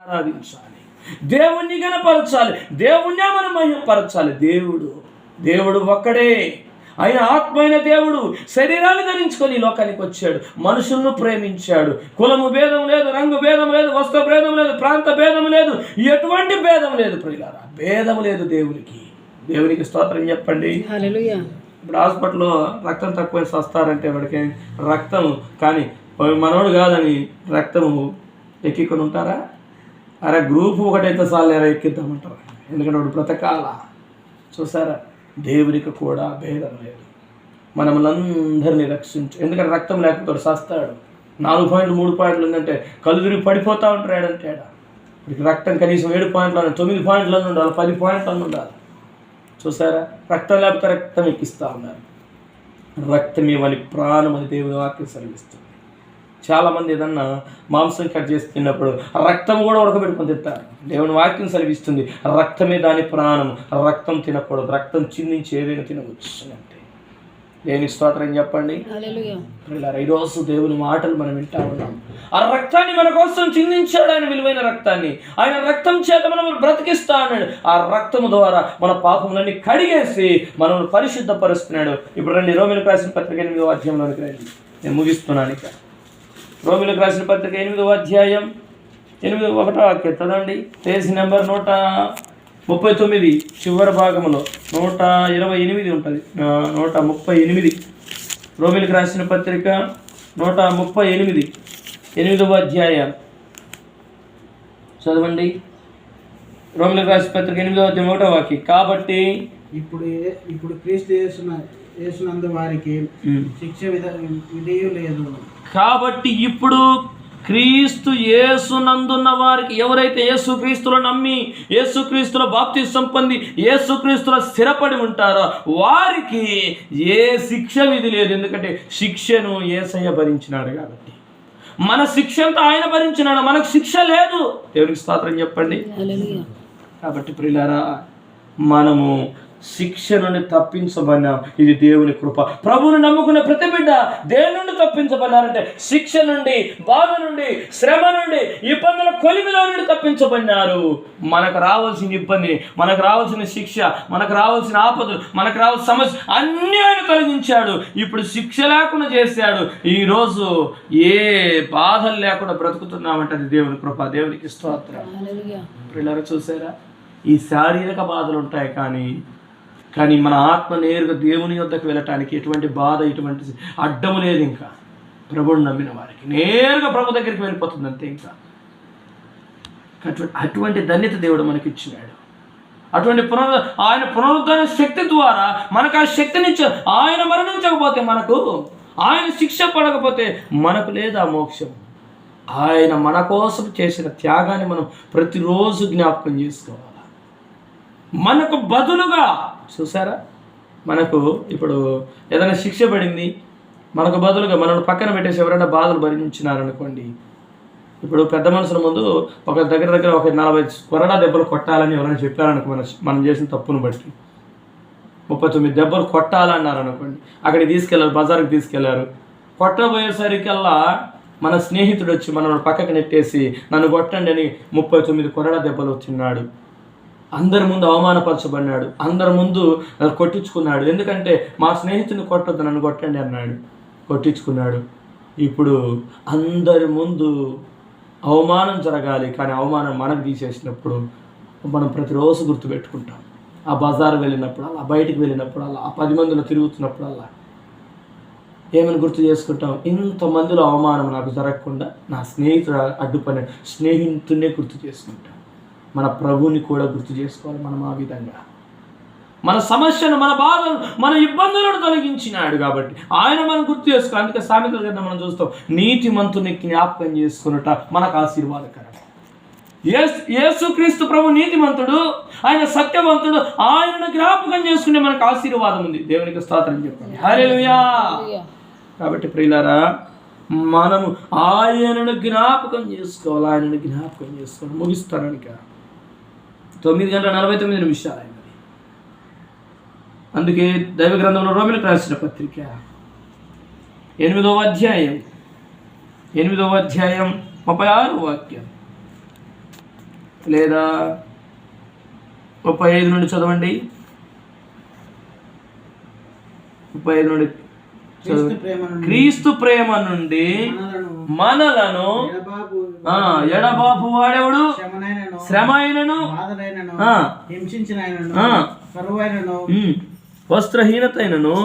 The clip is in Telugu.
ఆరాధించాలి, దేవుణ్ణి గణపరచాలి, దేవుణ్ణే మనం మహిమపరచాలి. దేవుడు ఒక్కడే. ఆయన ఆత్మ అయిన దేవుడు శరీరాన్ని ధరించుకొని ఈ లోకానికి వచ్చాడు, మనుషులను ప్రేమించాడు. కులము భేదం లేదు, రంగు భేదం లేదు, వస్త్ర భేదం లేదు, ప్రాంత భేదం లేదు, ఎటువంటి భేదం లేదు. ప్రియులారా, భేదం లేదు దేవునికి స్తోత్రం చెప్పండి. హల్లెలూయా. ఇప్పుడు హాస్పిటల్లో రక్తం తక్కువ వస్తారంటే వాడికి రక్తం కానీ మనోడు కాదని రక్తము ఎక్కికొని ఉంటారా? అరే గ్రూప్ ఒకటైతే చాలు ఎక్కిద్దామంటారు, ఎందుకంటే వాడు బ్రతకాల. చూసారా, దేవునికి కూడా భేదం లేదు. మనల్ని రక్షించు, ఎందుకంటే రక్తం లేకపోతే సస్తాడు. 4 పాయింట్లు 3 పాయింట్లు ఉందంటే కళ్ళు తిరిగి పడిపోతూ ఉంటాడు. ఏడంటే వీడికి రక్తం కనీసం 7 పాయింట్లు 9 పాయింట్లు ఉండాలి, 10 పాయింట్లు ఉండాలి. చూసారా, రక్తం లేకపోతే రక్తం ఎక్కిస్తూ ఉన్నారు. రక్తం ఇవ్వాలి, ప్రాణం అని దేవుని వాక్యం సెలవిస్తుంది. చాలామంది ఏదన్నా మాంసం కట్ చేసి తిన్నప్పుడు రక్తం కూడా ఉడకబెట్టుకొని తింటారు. దేవుని వాక్యం సెలవిస్తుంది, రక్తమే దాని ప్రాణం. రక్తం తినకూడదు, రక్తం చిందించి ఏదైనా తినవచ్చు అంటే. దేవునికి స్తోత్రం చెప్పండి. ఈరోజు దేవుని మాటలు మనం వింటా ఉన్నాం. ఆ రక్తాన్ని మన కోసం చిందించాడు, ఆయన విలువైన రక్తాన్ని. ఆయన రక్తం చేత మనం బ్రతికిస్తా అన్నాడు. ఆ రక్తము ద్వారా మన పాపములన్నీ కడిగేసి మనల్ని పరిశుద్ధపరుస్తున్నాడు. ఇప్పుడు రండి, రోమీయులకు రాసిన పత్రిక 8వ అధ్యాయంలోనికి రండి. నేను ముగిస్తున్నాను ఇక. రోమీయులకు రాసిన పత్రిక 8వ అధ్యాయం 8వ వాక్యం చదవండి. పేజీ నెంబర్ 139 చివరి భాగంలో 128 ఉంటుంది, 138. రోమీయులకు రాసిన పత్రిక 138 8వ అధ్యాయం చదవండి. రోమీయులకు రాసిన పత్రిక 8వ అధ్యాయం 1వ వాక్యం. కాబట్టి ఇప్పుడు క్రీస్తు యేసునందు వారికి శిక్ష విధియు లేదు. కాబట్టి ఇప్పుడు క్రీస్తు యేసునందున్న వారికి, ఎవరైతే యేసుక్రీస్తులో నమ్మి యేసుక్రీస్తులో బాప్తిసం పొంది యేసుక్రీస్తులో స్థిరపడి ఉంటారో వారికి ఏ శిక్ష విధి లేదు. ఎందుకంటే శిక్షను యేసయ్య భరించినాడు కాబట్టి. మన శిక్ష అంతా ఆయన భరించినాడు, మనకు శిక్ష లేదు. దేవునికి స్తోత్రం చెప్పండి. కాబట్టి ప్రియులారా, మనము శిక్ష నుండి తప్పించబడినాం. ఇది దేవుని కృప. ప్రభువును నమ్ముకున్న ప్రతి బిడ్డ దేని నుండి తప్పించబడినారంటే శిక్ష నుండి, బాధ నుండి, శ్రమ నుండి, ఇబ్బందుల కొలిమిలో నుండి తప్పించబడినారు. మనకు రావాల్సిన ఇబ్బంది, మనకు రావాల్సిన శిక్ష, మనకు రావాల్సిన ఆపదలు, మనకు రావాల్సిన సమస్య అన్నీ ఆయన తొలగించాడు. ఇప్పుడు శిక్ష లేకుండా చేశాడు. ఈరోజు ఏ బాధలు లేకుండా బ్రతుకుతున్నామంటే అది దేవుని కృప. దేవునికి స్తోత్రం. పిల్లలు చూసారా, ఈ శారీరక బాధలు ఉంటాయి కానీ మన ఆత్మ నేరుగా దేవుని యొద్దకు వెళ్ళటానికి ఎటువంటి బాధ, ఎటువంటి అడ్డము లేదు. ఇంకా ప్రభువుని నమ్మిన వారికి నేరుగా ప్రభు దగ్గరికి వెళ్ళిపోతుంది అంతే. ఇంకా అటువంటి ధన్యత దేవుడు మనకి ఇచ్చినాడు. అటువంటి ఆయన పునరుద్ధరణ శక్తి ద్వారా మనకు ఆ శక్తినిచ్చాడు. ఆయన మరణించకపోతే మనకు, ఆయన శిక్ష పడకపోతే మనకు లేదా మోక్షం. ఆయన మన కోసం చేసిన త్యాగాన్ని మనం ప్రతిరోజు జ్ఞాపకం చేసుకోవాలి. మనకు బదులుగా చూసారా, మనకు ఇప్పుడు ఏదైనా శిక్ష పడింది, మనకు బదులుగా మనల్ని పక్కన పెట్టేసి ఎవరైనా బాధలు భరించినారనుకోండి. ఇప్పుడు పెద్ద మనుషుల ముందు ఒక దగ్గర ఒక 40 కొరడా దెబ్బలు కొట్టాలని ఎవరైనా చెప్పారనుకో, మనం చేసిన తప్పును బట్టి 39 దెబ్బలు కొట్టాలన్నారనుకోండి. అక్కడికి తీసుకెళ్ళారు, బజార్కి తీసుకెళ్లారు. కొట్టబోయేసరికల్లా మన స్నేహితుడు వచ్చి మనల్ని పక్కకి నెట్టేసి నన్ను కొట్టండి అని 39 కొరడా దెబ్బలు తిన్నాడు. అందరి ముందు అవమానపరచబడినాడు, అందరి ముందు కొట్టించుకున్నాడు. ఎందుకంటే మా స్నేహితుని కొట్టొద్దు, నన్ను కొట్టండి అన్నాడు, కొట్టించుకున్నాడు. ఇప్పుడు అందరి ముందు అవమానం జరగాలి, కానీ అవమానం మనకు తీసేసినప్పుడు మనం ప్రతిరోజు గుర్తుపెట్టుకుంటాం. ఆ బజారు వెళ్ళినప్పుడు అలా, బయటికి వెళ్ళినప్పుడు అలా, ఆ 10 మందిలో తిరుగుతున్నప్పుడు అలా ఏమని గుర్తు చేసుకుంటాం? ఇంతమందిలో అవమానం నాకు జరగకుండా నా స్నేహితుడు అడ్డుపడిన స్నేహితుడినే గుర్తు చేసుకుంటాం. మన ప్రభువుని కూడా గుర్తు చేసుకోవాలి. మనం ఆ విధంగా మన సమస్యను, మన బాధను, మన ఇబ్బందులను తొలగించినాడు కాబట్టి ఆయన మనం గుర్తు చేసుకోవాలి. అందుకే సామెతల గ్రంథం మనం చూస్తాం, నీతిమంతుని జ్ఞాపకం చేసుకున్నట మనకు ఆశీర్వాదకరం. యేసుక్రీస్తు ప్రభు నీతిమంతుడు, ఆయన సత్యవంతుడు. ఆయనను జ్ఞాపకం చేసుకునే మనకు ఆశీర్వాదం ఉంది. దేవునికి స్తోత్రం చెప్పండి. హల్లెలూయా. కాబట్టి ప్రియులారా, మనము ఆయనను జ్ఞాపకం చేసుకోవాలి, ఆయనను జ్ఞాపకం చేసుకోవాలి. ముగిస్తాననిక 9:49 అయింది. అందుకే దైవ గ్రంథంలో రోమీయులకు రాసిన పత్రిక 8వ అధ్యాయం 36వ వాక్యం. లేదా 35 నుండి చదవండి. 35 నుండి చదవండి. క్రీస్తు ప్రేమ నుండి మనలను ఎడబాపు వాడెవడు? శ్రమ అయినను, హింసించిన వస్త్రహీనత వస్త్రహీనతైనను,